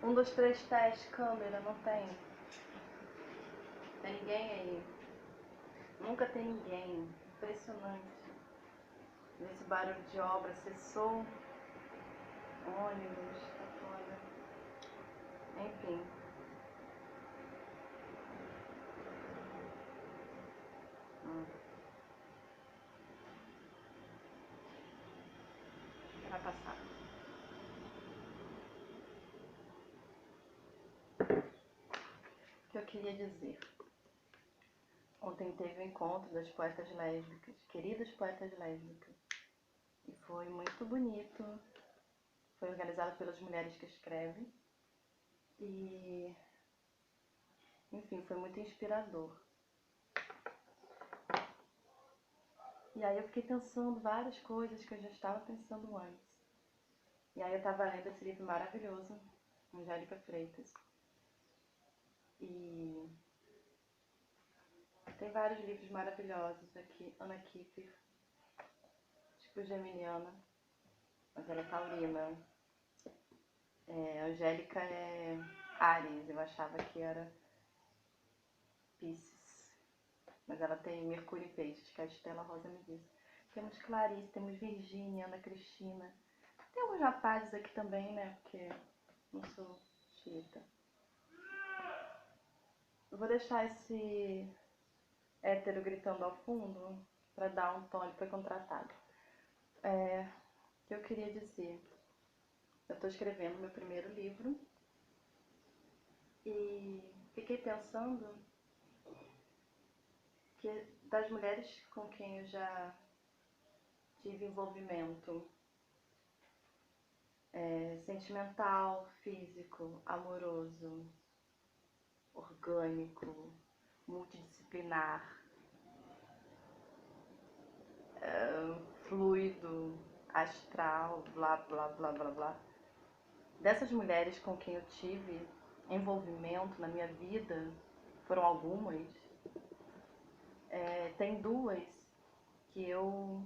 Um, dois, três, teste, câmera, não tem. Tem ninguém aí. Nunca tem ninguém. Impressionante. Esse barulho de obra, cessou. Ônibus, tá foda. Enfim. Vai passar. O que eu queria dizer? Ontem teve o encontro das poetas lésbicas, queridas poetas lésbicas. E foi muito bonito. Foi organizado pelas mulheres que escrevem. E, enfim, foi muito inspirador. E aí eu fiquei pensando várias coisas que eu já estava pensando antes. E aí eu estava lendo esse livro maravilhoso, Angélica Freitas. E tem vários livros maravilhosos aqui. Ana Kiefer, tipo Geminiana, mas ela é taurina. Angélica é Áries, eu achava que era Pisces. Mas ela tem Mercúrio em Peixes, que a Estela Rosa me disse. Temos Clarice, temos Virgínia, Ana Cristina. Tem alguns rapazes aqui também, né? Porque não sou xiita. Eu vou deixar esse hétero gritando ao fundo para dar um tom, ele foi contratado. O que eu queria dizer? Eu estou escrevendo meu primeiro livro e fiquei pensando que das mulheres com quem eu já tive envolvimento sentimental, físico, amoroso, orgânico, multidisciplinar, fluido, astral, blá blá blá blá blá. Dessas mulheres com quem eu tive envolvimento na minha vida, foram algumas, tem duas que eu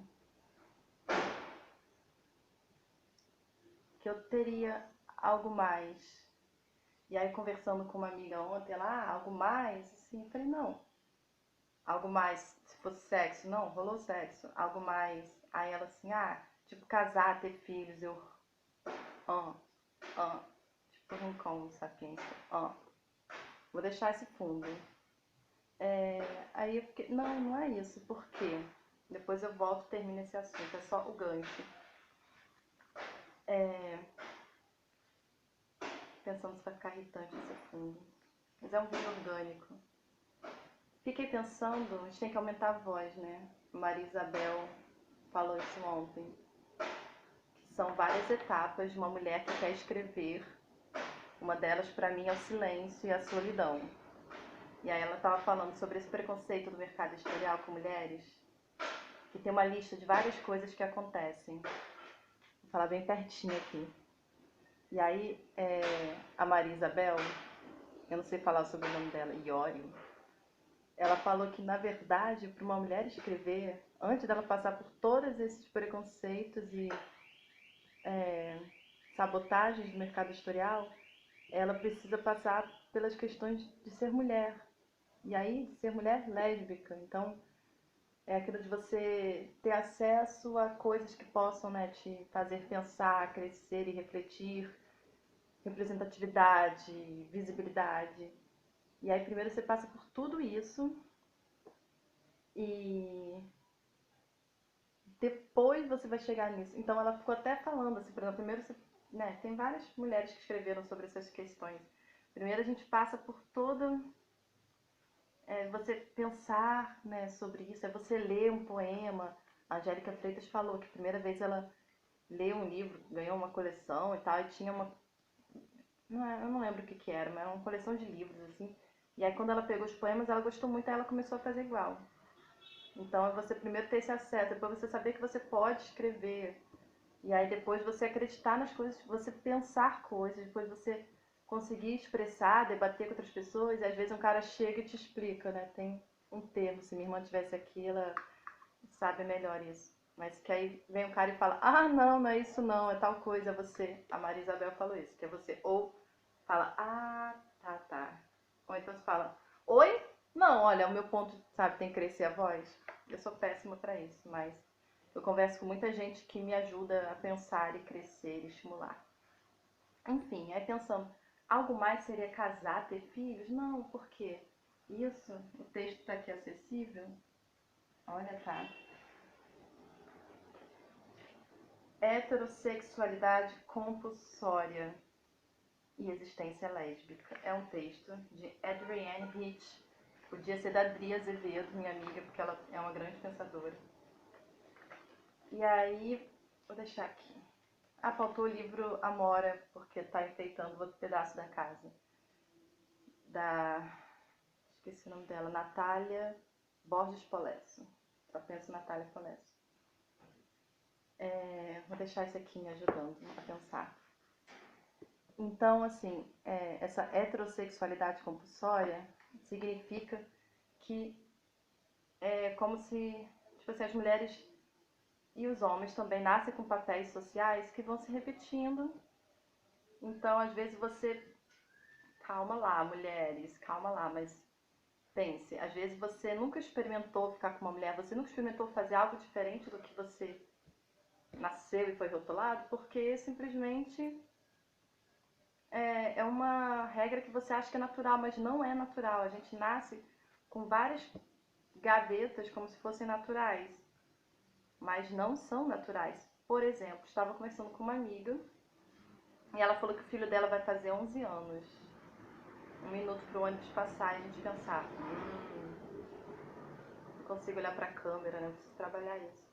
teria algo mais. E aí conversando com uma amiga ontem, ela, algo mais? Assim, eu falei, não. Algo mais, se fosse sexo, não, rolou sexo. Algo mais. Aí ela assim, tipo casar, ter filhos, eu, tipo Rincon, Sapiência, vou deixar esse fundo. Aí eu fiquei, não é isso, por quê? Depois eu volto e termino esse assunto, é só o gancho. Pensando se vai ficar irritante esse fundo. Mas é um vinho orgânico. Fiquei pensando, a gente tem que aumentar a voz, né? Maria Isabel falou isso ontem. São várias etapas de uma mulher que quer escrever. Uma delas, para mim, é o silêncio e a solidão. E aí ela estava falando sobre esse preconceito do mercado editorial com mulheres, que tem uma lista de várias coisas que acontecem. Vou falar bem pertinho aqui. E aí, a Maria Isabel, eu não sei falar sobre o nome dela, Iori, ela falou que, na verdade, para uma mulher escrever, antes dela passar por todos esses preconceitos e sabotagens do mercado editorial, ela precisa passar pelas questões de ser mulher. E aí, de ser mulher lésbica. Então, é aquilo de você ter acesso a coisas que possam, né, te fazer pensar, crescer e refletir, representatividade, visibilidade. E aí, primeiro você passa por tudo isso e depois você vai chegar nisso. Então ela ficou até falando assim, por exemplo, primeiro você, né, tem várias mulheres que escreveram sobre essas questões. Primeiro a gente passa por toda você pensar, né, sobre isso, é você ler um poema. A Angélica Freitas falou que a primeira vez ela leu um livro, ganhou uma coleção e tal, e tinha uma, eu não lembro o que que era, mas era uma coleção de livros assim. E aí quando ela pegou os poemas, ela gostou muito, aí ela começou a fazer igual. Então é você primeiro ter esse acesso, depois você saber que você pode escrever. E aí depois você acreditar nas coisas, você pensar coisas, depois você conseguir expressar, debater com outras pessoas. E às vezes um cara chega e te explica, né? Tem um termo, se minha irmã estivesse aqui, ela sabe melhor isso. Mas que aí vem um cara e fala, não é isso não, é tal coisa, é você. A Maria Isabel falou isso, que é você ou fala, ah, tá, tá. Ou então você fala, oi? Não, olha, o meu ponto, sabe, tem que crescer a voz. Eu sou péssima pra isso, mas eu converso com muita gente que me ajuda a pensar e crescer e estimular. Enfim, aí pensando, algo mais seria casar, ter filhos? Não, por quê? Isso, o texto tá aqui acessível. Olha, tá. Heterossexualidade compulsória e existência lésbica. É um texto de Adrienne Rich. Podia ser da Adri Azevedo, minha amiga, porque ela é uma grande pensadora. E aí, vou deixar aqui. Ah, faltou o livro Amora, porque tá enfeitando outro pedaço da casa. Da. Esqueci o nome dela. Natália Borges Polesso. Só penso Natália Polesso. Vou deixar isso aqui me ajudando a pensar. Então, assim, essa heterossexualidade compulsória significa que é como se, tipo assim, as mulheres e os homens também nascem com papéis sociais que vão se repetindo. Então, às vezes você, calma lá, mulheres, calma lá, mas pense, às vezes você nunca experimentou ficar com uma mulher, você nunca experimentou fazer algo diferente do que você nasceu e foi rotulado, porque simplesmente é uma regra que você acha que é natural, mas não é natural. A gente nasce com várias gavetas como se fossem naturais, mas não são naturais. Por exemplo, estava conversando com uma amiga e ela falou que o filho dela vai fazer 11 anos. Um minuto para o ônibus passar e a gente pensar, não consigo olhar para a câmera, né? Eu preciso trabalhar isso.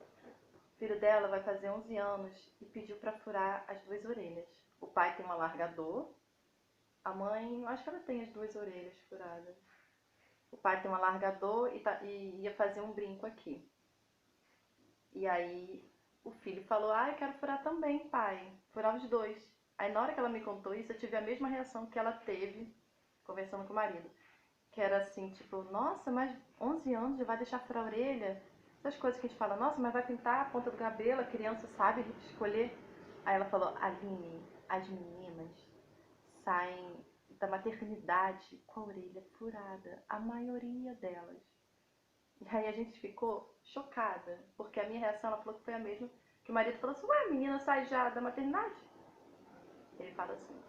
O filho dela vai fazer 11 anos e pediu para furar as duas orelhas. O pai tem um alargador, a mãe, eu acho que ela tem as duas orelhas furadas. O pai tem um alargador e ia fazer um brinco aqui. E aí o filho falou, ah, eu quero furar também, pai. Furar os dois. Aí na hora que ela me contou isso, eu tive a mesma reação que ela teve conversando com o marido. Que era assim, tipo, nossa, mas 11 anos já vai deixar furar a orelha? Essas coisas que a gente fala, nossa, mas vai pintar a ponta do cabelo, a criança sabe escolher. Aí ela falou, Aline, as meninas saem da maternidade com a orelha furada. A maioria delas. E aí a gente ficou chocada, porque a minha reação, ela falou que foi a mesma, que o marido falou assim, ué, a menina sai já da maternidade? Ele fala assim.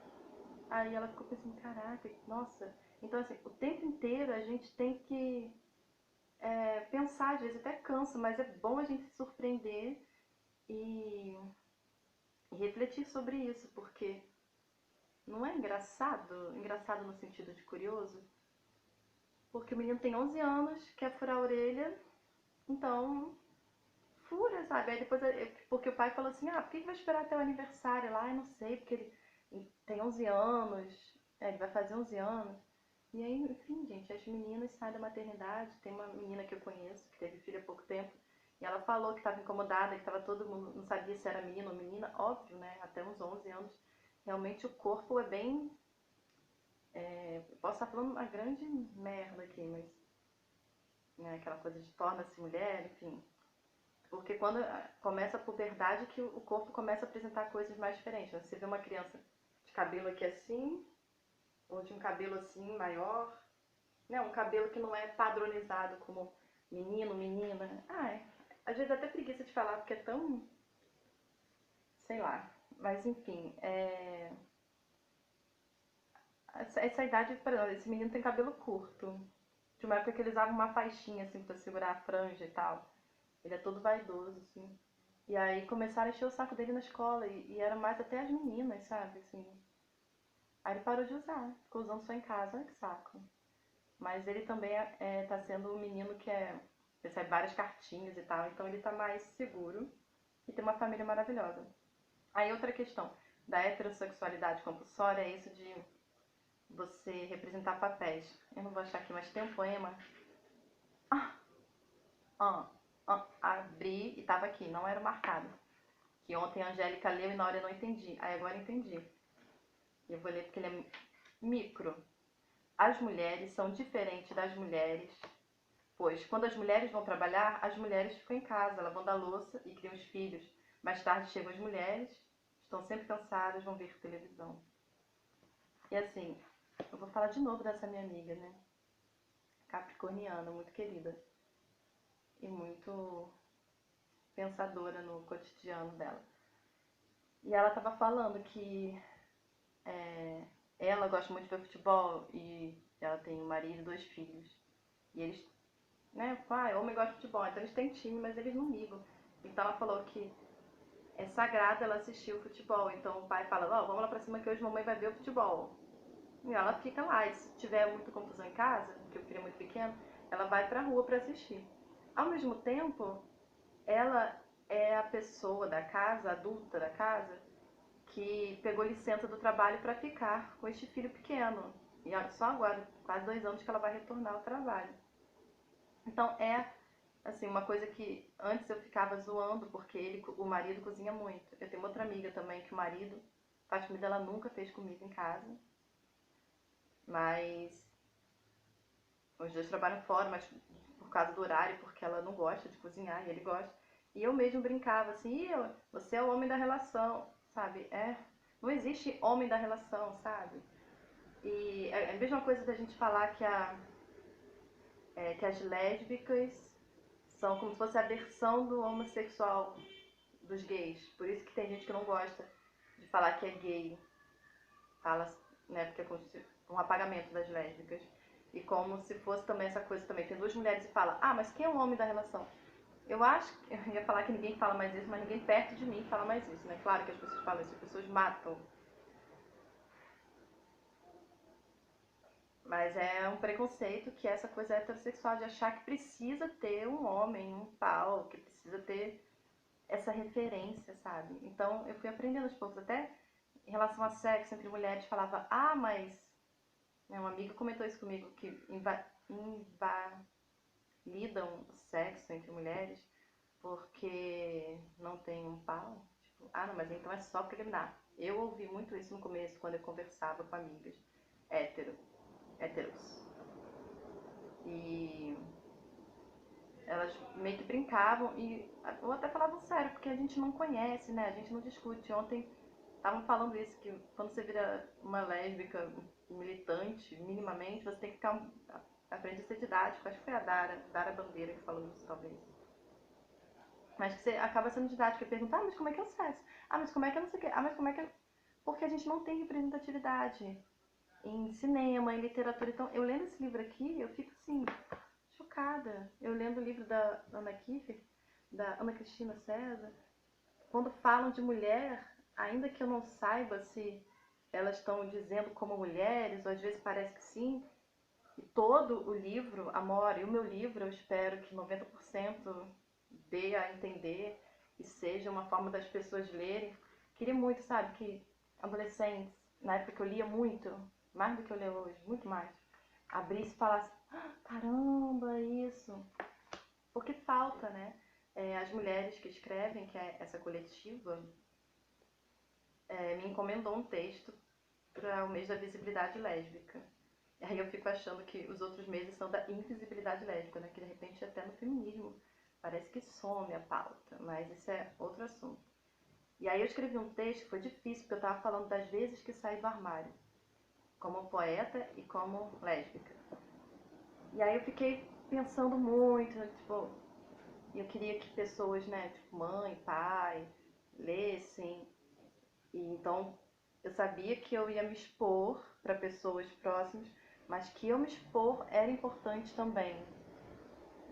Aí ela ficou pensando, caraca, nossa. Então, assim, o tempo inteiro a gente tem que pensar, às vezes até cansa, mas é bom a gente se surpreender e, e refletir sobre isso, porque não é engraçado? Engraçado no sentido de curioso? Porque o menino tem 11 anos, quer furar a orelha, então fura, sabe? Aí depois, porque o pai falou assim, ah, por que vai esperar até o aniversário lá? Eu não sei, porque ele tem 11 anos, ele vai fazer 11 anos. E aí, enfim, gente, as meninas saem da maternidade. Tem uma menina que eu conheço, que teve filho há pouco tempo, e ela falou que estava incomodada, que estava todo mundo, não sabia se era menino ou menina, óbvio, né? Até uns 11 anos. Realmente o corpo é bem. Eu posso estar falando uma grande merda aqui, mas. Né, aquela coisa de torna-se mulher, enfim. Porque quando começa a puberdade que o corpo começa a apresentar coisas mais diferentes. Você vê uma criança de cabelo aqui assim, ou de um cabelo assim maior, né? Um cabelo que não é padronizado como menino, menina. Às vezes até preguiça de falar porque é tão, sei lá. Mas enfim, essa idade, por exemplo, esse menino tem cabelo curto. De uma época que ele usava uma faixinha assim pra segurar a franja e tal. Ele é todo vaidoso, assim. E aí começaram a encher o saco dele na escola. E era mais até as meninas, sabe? Assim. Aí ele parou de usar. Ficou usando só em casa. Olha que saco. Mas ele também tá sendo um menino que recebe várias cartinhas e tal. Então ele tá mais seguro. E tem uma família maravilhosa. Aí outra questão da heterossexualidade compulsória é isso de você representar papéis. Eu não vou achar aqui, mas tem um poema. Abri e tava aqui, não era marcado. Que ontem a Angélica leu e na hora eu não entendi. Aí agora eu entendi. Eu vou ler porque ele é micro. As mulheres são diferentes das mulheres, pois quando as mulheres vão trabalhar, as mulheres ficam em casa, lavando a louça e criam os filhos. Mais tarde chegam as mulheres, estão sempre cansadas, vão ver televisão. E assim, eu vou falar de novo dessa minha amiga, né? Capricorniana, muito querida. E muito pensadora no cotidiano dela. E ela tava falando que é, ela gosta muito de ver futebol e ela tem um marido e 2 filhos. E eles, né, pai, homem gosta de futebol, então eles têm time, mas eles não ligam. Então ela falou que é sagrado ela assistir o futebol. Então o pai fala, ó, vamos lá pra cima que hoje mamãe vai ver o futebol. E ela fica lá, e se tiver muita confusão em casa, porque o filho é muito pequeno, ela vai pra rua pra assistir. Ao mesmo tempo, ela é a pessoa da casa, adulta da casa, que pegou licença do trabalho para ficar com este filho pequeno. E só agora, quase 2 anos, que ela vai retornar ao trabalho. Então é assim uma coisa que antes eu ficava zoando porque o marido cozinha muito. Eu tenho outra amiga também que o marido faz comida, ela nunca fez comida em casa, mas os dois trabalham fora, mas por causa do horário, porque ela não gosta de cozinhar e ele gosta. E eu mesmo brincava assim, você é o homem da relação, sabe? Não existe homem da relação, sabe? E é a mesma coisa da gente falar que as lésbicas são como se fosse a versão do homossexual dos gays. Por isso que tem gente que não gosta de falar que é gay. Fala, né, porque é como se um apagamento das lésbicas. E como se fosse também essa coisa também. Tem 2 mulheres e fala, mas quem é o homem da relação? Eu acho, eu ia falar que ninguém fala mais isso, mas ninguém perto de mim fala mais isso, né? Claro que as pessoas falam isso, as pessoas matam. Mas é um preconceito que é essa coisa heterossexual de achar que precisa ter um homem, um pau, que precisa ter essa referência, sabe? Então eu fui aprendendo aos poucos, até em relação a sexo entre mulheres, falava, mas. Né, uma amiga comentou isso comigo, que invalidam o sexo entre mulheres porque não tem um pau. Tipo, não, mas então é só preliminar. Eu ouvi muito isso no começo, quando eu conversava com amigas héteros. E elas meio que brincavam ou até falavam sério, porque a gente não conhece, né? A gente não discute. Ontem estavam falando isso, que quando você vira uma lésbica militante, minimamente, você tem que aprende a ser didático. Acho que foi a Dara Bandeira que falou isso, talvez. Mas que você acaba sendo didático e pergunta, mas como é que é o sexo? Mas como é que é não sei o quê? Mas como é que é... Porque a gente não tem representatividade em cinema, em literatura. Então, eu lendo esse livro aqui, eu fico assim, chocada. Eu lendo o livro da Ana Kiefer, da Ana Cristina César, quando falam de mulher, ainda que eu não saiba se elas estão dizendo como mulheres, ou às vezes parece que sim, e todo o livro, Amor, e o meu livro, eu espero que 90% dê a entender e seja uma forma das pessoas lerem. Queria muito, sabe, que adolescentes, na época que eu lia muito, mais do que eu leio hoje, muito mais, abrisse e falasse, caramba, isso. Porque falta, né? As mulheres que escrevem, que é essa coletiva, me encomendou um texto para o mês da visibilidade lésbica. E aí eu fico achando que os outros meses são da invisibilidade lésbica, né? Que de repente até no feminismo parece que some a pauta, mas isso é outro assunto. E aí eu escrevi um texto que foi difícil, porque eu estava falando das vezes que saí do armário, como poeta e como lésbica. E aí eu fiquei pensando muito, tipo, eu queria que pessoas, né, tipo mãe, pai, lessem. E então eu sabia que eu ia me expor para pessoas próximas, mas que eu me expor era importante também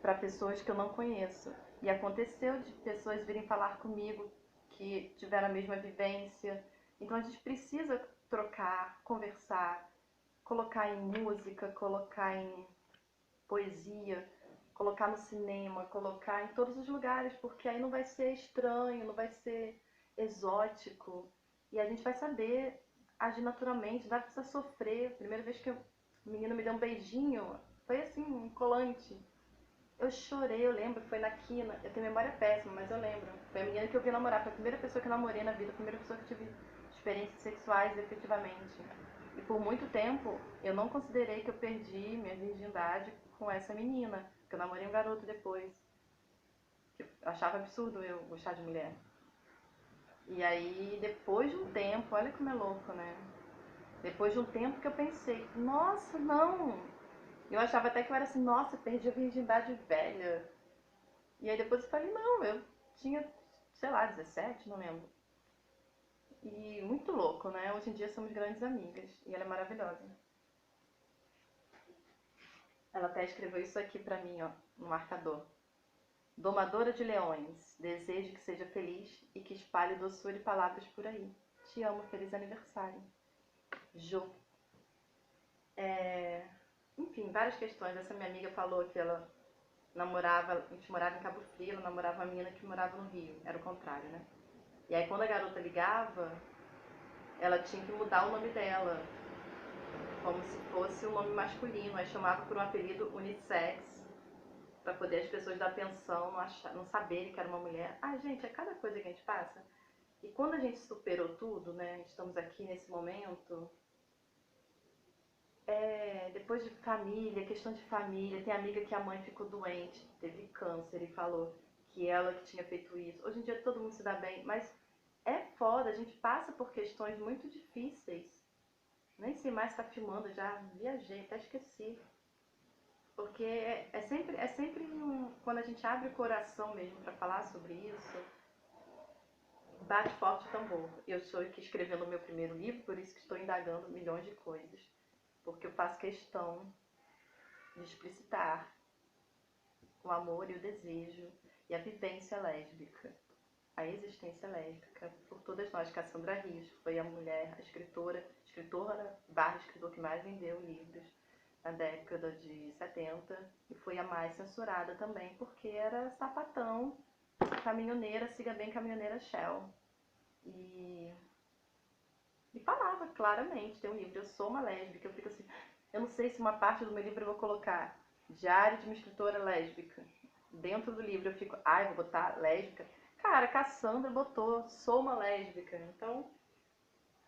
para pessoas que eu não conheço. E aconteceu de pessoas virem falar comigo que tiveram a mesma vivência. Então a gente precisa trocar, conversar, colocar em música, colocar em poesia, colocar no cinema, colocar em todos os lugares, porque aí não vai ser estranho, não vai ser exótico. E a gente vai saber agir naturalmente, não vai precisar sofrer. A primeira vez que o menino me deu um beijinho, foi assim, um colante. Eu chorei, eu lembro, foi na quina. Eu tenho memória péssima, mas eu lembro. Foi a menina que eu vi namorar, foi a primeira pessoa que eu namorei na vida, a primeira pessoa que eu tive experiências sexuais efetivamente. E por muito tempo eu não considerei que eu perdi minha virgindade com essa menina, porque eu namorei um garoto depois. Eu achava absurdo eu gostar de mulher. E aí, depois de um tempo, olha como é louco, né? Depois de um tempo que eu pensei, nossa, não. Eu achava até que eu era assim, nossa, perdi a virgindade velha. E aí depois eu falei, não, eu tinha, sei lá, 17, não lembro. E muito louco, né? Hoje em dia somos grandes amigas. E ela é maravilhosa. Ela até escreveu isso aqui pra mim, ó, no marcador. Domadora de leões, desejo que seja feliz e que espalhe doçura e palavras por aí. Te amo, feliz aniversário. Jo. Enfim, várias questões. Essa minha amiga falou que ela namorava, a gente morava em Cabo Frio, ela namorava uma menina que morava no Rio. Era o contrário, né? E aí quando a garota ligava, ela tinha que mudar o nome dela, como se fosse um nome masculino. Aí chamava por um apelido unissex, pra poder as pessoas dar atenção, não saberem que era uma mulher. Ai, gente, é cada coisa que a gente passa. E quando a gente superou tudo, né? Estamos aqui nesse momento. Depois de família, questão de família, tem amiga que a mãe ficou doente, teve câncer e falou que ela que tinha feito isso. Hoje em dia todo mundo se dá bem, mas é foda, a gente passa por questões muito difíceis. Nem sei mais se tá filmando, já viajei, até esqueci. Porque quando a gente abre o coração mesmo para falar sobre isso, bate forte o tambor. Eu sou aqui escrevendo o meu primeiro livro, por isso que estou indagando milhões de coisas. Porque eu faço questão de explicitar o amor e o desejo e a vivência lésbica, a existência lésbica, por todas nós. Cassandra Rios foi a mulher, a escritora barra escritor que mais vendeu livros na década de 70 e foi a mais censurada também, porque era sapatão, caminhoneira, siga bem caminhoneira Shell. E falava claramente, tem um livro, eu sou uma lésbica, eu fico assim, eu não sei se uma parte do meu livro eu vou colocar Diário de uma escritora lésbica. Dentro do livro eu fico, ai, vou botar lésbica. Cara, Cassandra botou, sou uma lésbica. Então,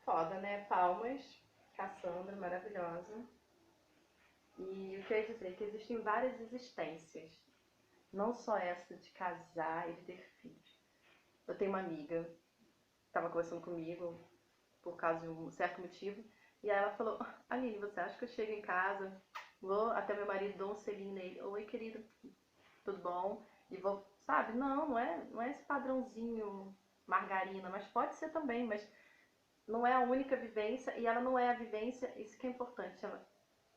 foda, né? Palmas, Cassandra, maravilhosa. E o que eu ia dizer? Que existem várias existências. Não só essa de casar e de ter filhos. Eu tenho uma amiga que estava conversando comigo por causa de um certo motivo. E aí ela falou, Aline, você acha que eu chego em casa, vou até meu marido, dou um selinho nele. Oi, querido, tudo bom? E vou, sabe? Não é esse padrãozinho margarina, mas pode ser também, mas não é a única vivência e ela não é a vivência, isso que é importante,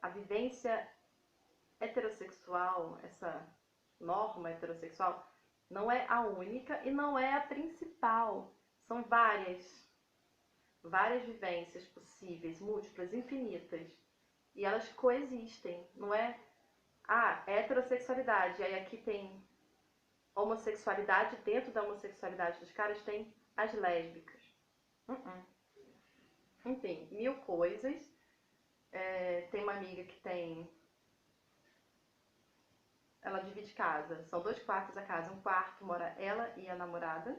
a vivência heterossexual, essa norma heterossexual, não é a única e não é a principal. São várias vivências possíveis, múltiplas, infinitas. E elas coexistem, não é? Ah, heterossexualidade, aí aqui tem homossexualidade, dentro da homossexualidade dos caras tem as lésbicas. Enfim, mil coisas. Tem uma amiga que tem. Ela divide casa. São 2 quartos a casa. Um quarto mora ela e a namorada.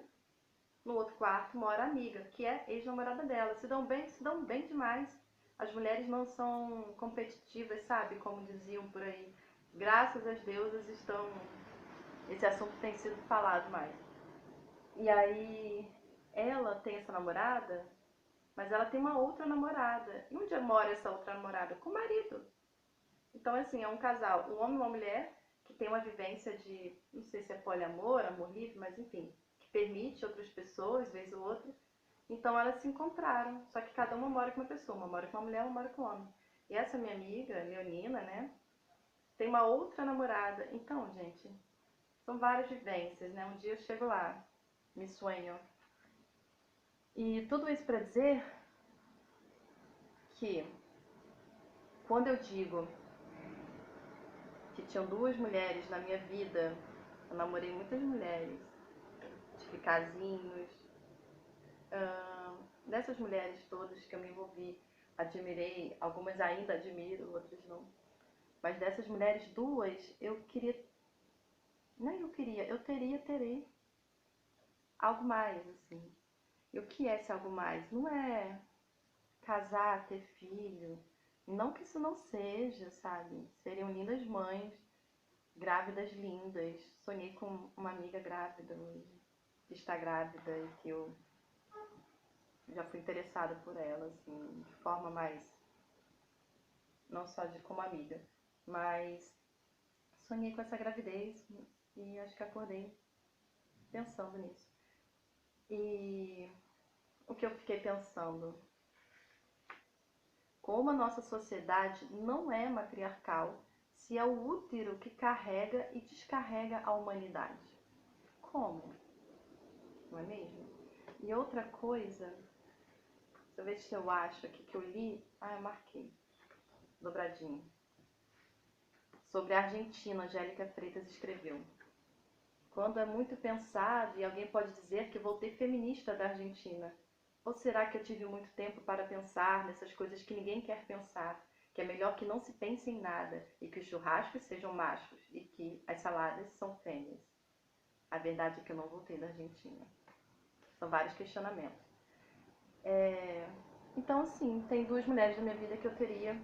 No outro quarto mora a amiga, que é ex-namorada dela. Se dão bem demais. As mulheres não são competitivas, sabe? Como diziam por aí. Graças às deusas estão. Esse assunto tem sido falado mais. E aí, ela tem essa namorada, mas ela tem uma outra namorada. E onde mora essa outra namorada? Com o marido. Então, assim, é um casal, um homem e uma mulher, que tem uma vivência de, não sei se é poliamor, amor livre, mas enfim, que permite outras pessoas, vez ou outra. Então, elas se encontraram, só que cada uma mora com uma pessoa, uma mora com uma mulher, uma mora com um homem. E essa minha amiga, Leonina, né, tem uma outra namorada. Então, gente, são várias vivências, né? Um dia eu chego lá, me sonho. E tudo isso para dizer que quando eu digo que tinham 2 mulheres na minha vida, eu namorei muitas mulheres, tive casinhos, dessas mulheres todas que eu me envolvi, admirei, algumas ainda admiro, outras não. Mas dessas mulheres, 2, eu queria, nem eu queria, eu terei algo mais, assim. E o que é esse algo mais? Não é casar, ter filho, não que isso não seja, sabe? Seriam lindas mães, grávidas lindas. Sonhei com uma amiga grávida hoje, que está grávida e que eu já fui interessada por ela, assim, de forma mais, não só de como amiga, mas sonhei com essa gravidez e acho que acordei pensando nisso. E o que eu fiquei pensando? Como a nossa sociedade não é matriarcal se é o útero que carrega e descarrega a humanidade? Como? Não é mesmo? E outra coisa, deixa eu ver se eu acho aqui que eu li. Ah, eu marquei. Dobradinho. Sobre a Argentina, Angélica Freitas escreveu. Quando é muito pensado e alguém pode dizer que voltei feminista da Argentina. Ou será que eu tive muito tempo para pensar nessas coisas que ninguém quer pensar? Que é melhor que não se pense em nada e que os churrascos sejam machos e que as saladas são fêmeas. A verdade é que eu não voltei da Argentina. São vários questionamentos. Então, assim, tem duas mulheres na minha vida que eu teria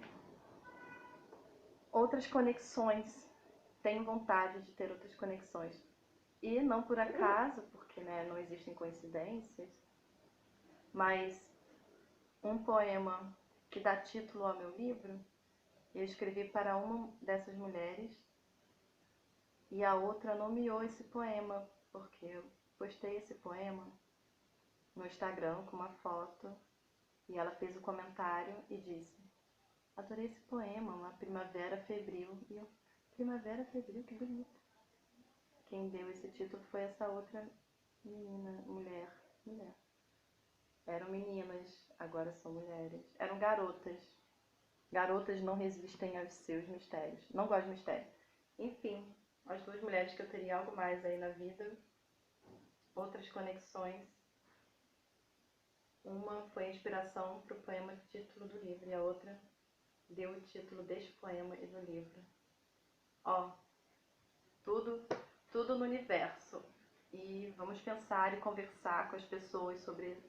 outras conexões. Tenho vontade de ter outras conexões. E não por acaso, porque né, não existem coincidências, mas um poema que dá título ao meu livro, eu escrevi para uma dessas mulheres e a outra nomeou esse poema, porque eu postei esse poema no Instagram com uma foto e ela fez o comentário e disse: adorei esse poema, uma primavera febril. E eu, primavera febril, que bonito. Quem deu esse título foi essa outra menina, mulher. Eram meninas, agora são mulheres. Eram garotas. Garotas não resistem aos seus mistérios. Não gosto de mistério. Enfim, as duas mulheres que eu teria algo mais aí na vida. Outras conexões. Uma foi a inspiração para o poema de título do livro e a outra deu o título deste poema e do livro. Ó, tudo no universo. E vamos pensar e conversar com as pessoas sobre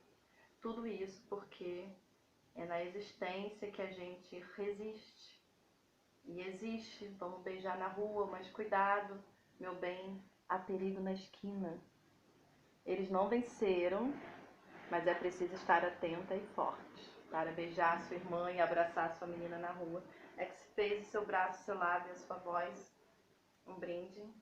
tudo isso, porque é na existência que a gente resiste. E existe, vamos beijar na rua, mas cuidado, meu bem, há perigo na esquina. Eles não venceram, mas é preciso estar atenta e forte para beijar sua irmã e abraçar sua menina na rua. É que se fez o seu braço, seu lábio, a sua voz, um brinde.